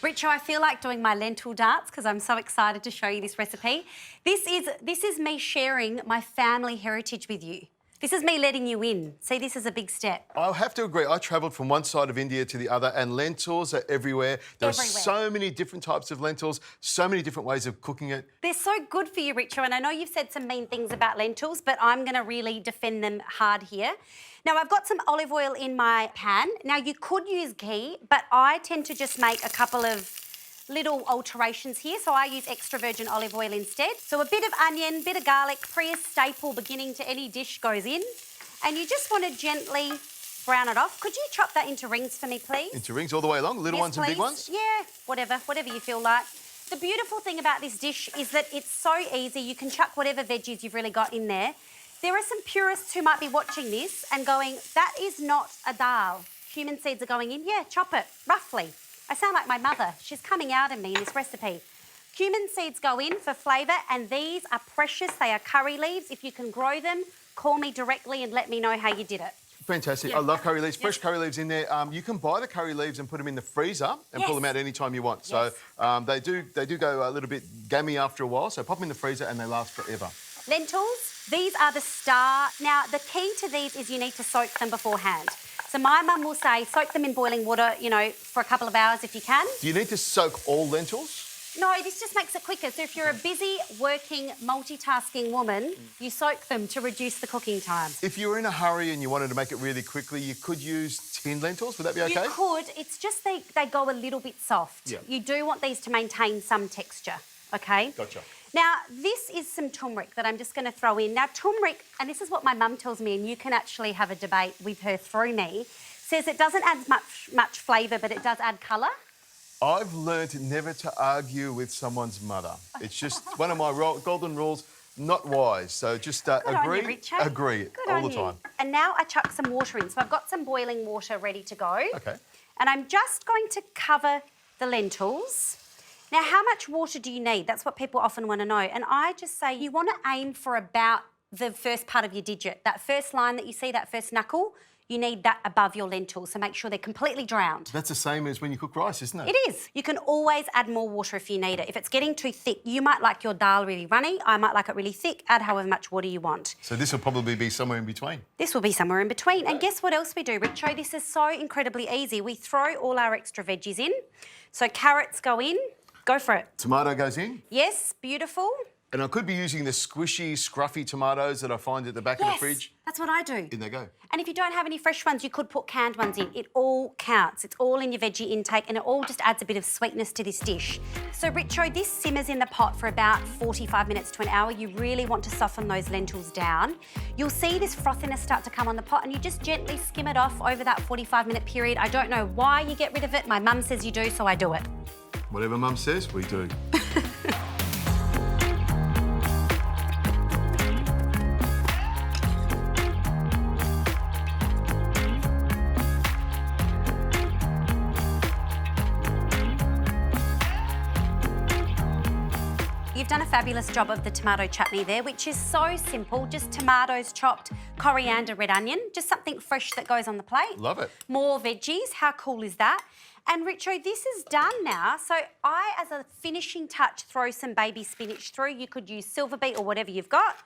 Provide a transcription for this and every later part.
Richo, I feel like doing my lentil dance because I'm so excited to show you this recipe. This is me sharing my family heritage with you. This is me letting you in. See, this is a big step. I'll have to agree. I travelled from one side of India to the other and lentils are everywhere. There are so many different types of lentils, so many different ways of cooking it. They're so good for you, Richo, and I know you've said some mean things about lentils, but I'm going to really defend them hard here. Now, I've got some olive oil in my pan. Now, you could use ghee, but I tend to just make a couple of little alterations here, so I use extra virgin olive oil instead. So a bit of onion, bit of garlic, Preeya staple beginning to any dish goes in, and you just want to gently brown it off. Could you chop that into rings for me, please? Into rings all the way along, little ones and big ones? Yeah, whatever you feel like. The beautiful thing about this dish is that it's so easy. You can chuck whatever veggies you've really got in there. There are some purists who might be watching this and going, that is not a dal. Cumin seeds are going in. Yeah, chop it, roughly. I sound like my mother. She's coming out in me in this recipe. Cumin seeds go in for flavour, and these are precious. They are curry leaves. If you can grow them, call me directly and let me know how you did it. Fantastic. I love curry leaves. Fresh curry leaves in there. You can buy the curry leaves and put them in the freezer and pull them out any time you want. So they do go a little bit gammy after a while, so pop them in the freezer and they last forever. Lentils, these are the star. Now, the key to these is you need to soak them beforehand. So my mum will say soak them in boiling water, you know, for a couple of hours if you can. Do you need to soak all lentils? No, this just makes it quicker. So if you're a busy, working, multitasking woman, you soak them to reduce the cooking time. If you were in a hurry and you wanted to make it really quickly, you could use tinned lentils. Would that be okay? You could. It's just they go a little bit soft. Yeah. You do want these to maintain some texture, okay? Gotcha. Now, this is some turmeric that I'm just going to throw in. Now, turmeric, and this is what my mum tells me, and you can actually have a debate with her through me, says it doesn't add much flavour, but it does add colour. I've learned never to argue with someone's mother. It's just one of my golden rules, not wise. So just agree all the time. And now I chuck some water in. So I've got some boiling water ready to go. Okay. And I'm just going to cover the lentils. Now, how much water do you need? That's what people often want to know. And I just say you want to aim for about the first part of your digit. That first line that you see, that first knuckle, you need that above your lentils, so make sure they're completely drowned. That's the same as when you cook rice, isn't it? It is. You can always add more water if you need it. If it's getting too thick, you might like your dal really runny, I might like it really thick, add however much water you want. So this will probably be somewhere in between? This will be somewhere in between. And guess what else we do, Richo? This is so incredibly easy. We throw all our extra veggies in. So carrots go in. Go for it. Tomato goes in? Yes, beautiful. And I could be using the squishy, scruffy tomatoes that I find at the back of the fridge. That's what I do. In they go. And if you don't have any fresh ones, you could put canned ones in. It all counts. It's all in your veggie intake and it all just adds a bit of sweetness to this dish. So, Richo, this simmers in the pot for about 45 minutes to an hour. You really want to soften those lentils down. You'll see this frothiness start to come on the pot and you just gently skim it off over that 45-minute period. I don't know why you get rid of it. My mum says you do, so I do it. Whatever Mum says, we do. You've done a fabulous job of the tomato chutney there, which is so simple. Just tomatoes chopped, coriander, red onion, just something fresh that goes on the plate. Love it. More veggies, how cool is that? And Richo, this is done now. So I, as a finishing touch, throw some baby spinach through. You could use silver beet or whatever you've got.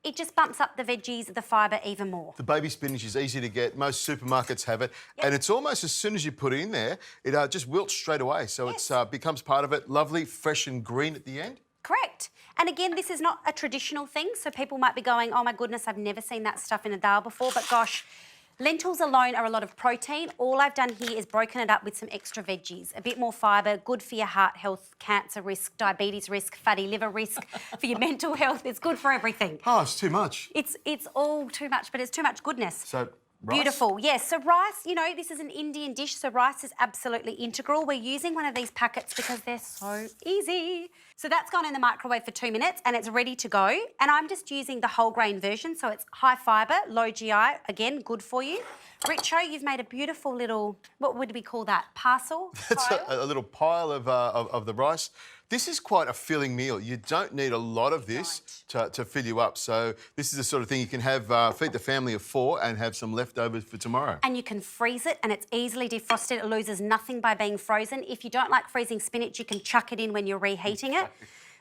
It just bumps up the veggies, the fibre even more. The baby spinach is easy to get. Most supermarkets have it. Yep. And it's almost as soon as you put it in there, it just wilts straight away. So it becomes part of it. Lovely, fresh and green at the end. Correct. And again, this is not a traditional thing. So people might be going, oh my goodness, I've never seen that stuff in a dal before. But gosh, lentils alone are a lot of protein. All I've done here is broken it up with some extra veggies, a bit more fibre, good for your heart health, cancer risk, diabetes risk, fatty liver risk, for your mental health. It's good for everything. Oh, it's too much. It's all too much, but it's too much goodness. So, rice? Beautiful, yes. So rice, you know, this is an Indian dish, so rice is absolutely integral. We're using one of these packets because they're so easy. So that's gone in the microwave for 2 minutes and it's ready to go. And I'm just using the whole grain version, so it's high fibre, low GI, again, good for you. Richo, you've made a beautiful little, what would we call that, parcel? That's a little pile of the rice. This is quite a filling meal. You don't need a lot of this to fill you up. So this is the sort of thing you can have, feed the family of 4 and have some leftovers for tomorrow. And you can freeze it and it's easily defrosted. It loses nothing by being frozen. If you don't like freezing spinach, you can chuck it in when you're reheating it.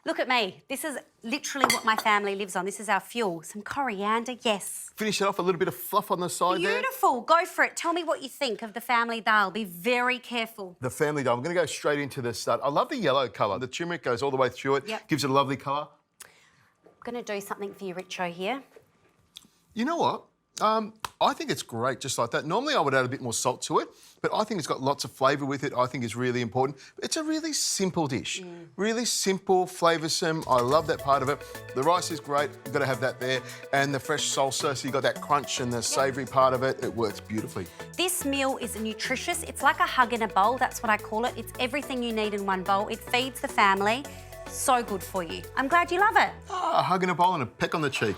Look at me. This is literally what my family lives on. This is our fuel. Some coriander, yes. Finish it off, a little bit of fluff on the side there. Beautiful. Go for it. Tell me what you think of the family Dahl. Be very careful. The family Dahl. I'm going to go straight into the start. I love the yellow colour. The turmeric goes all the way through it. Yep. Gives it a lovely colour. I'm going to do something for you, Richo, here. You know what? I think it's great just like that. Normally I would add a bit more salt to it, but I think it's got lots of flavour with it. I think it's really important. It's a really simple dish. Really simple, flavoursome. I love that part of it. The rice is great. You've got to have that there. And the fresh salsa, so you've got that crunch and the savoury part of it. It works beautifully. This meal is nutritious. It's like a hug in a bowl. That's what I call it. It's everything you need in one bowl. It feeds the family. So good for you. I'm glad you love it. A hug in a bowl and a peck on the cheek.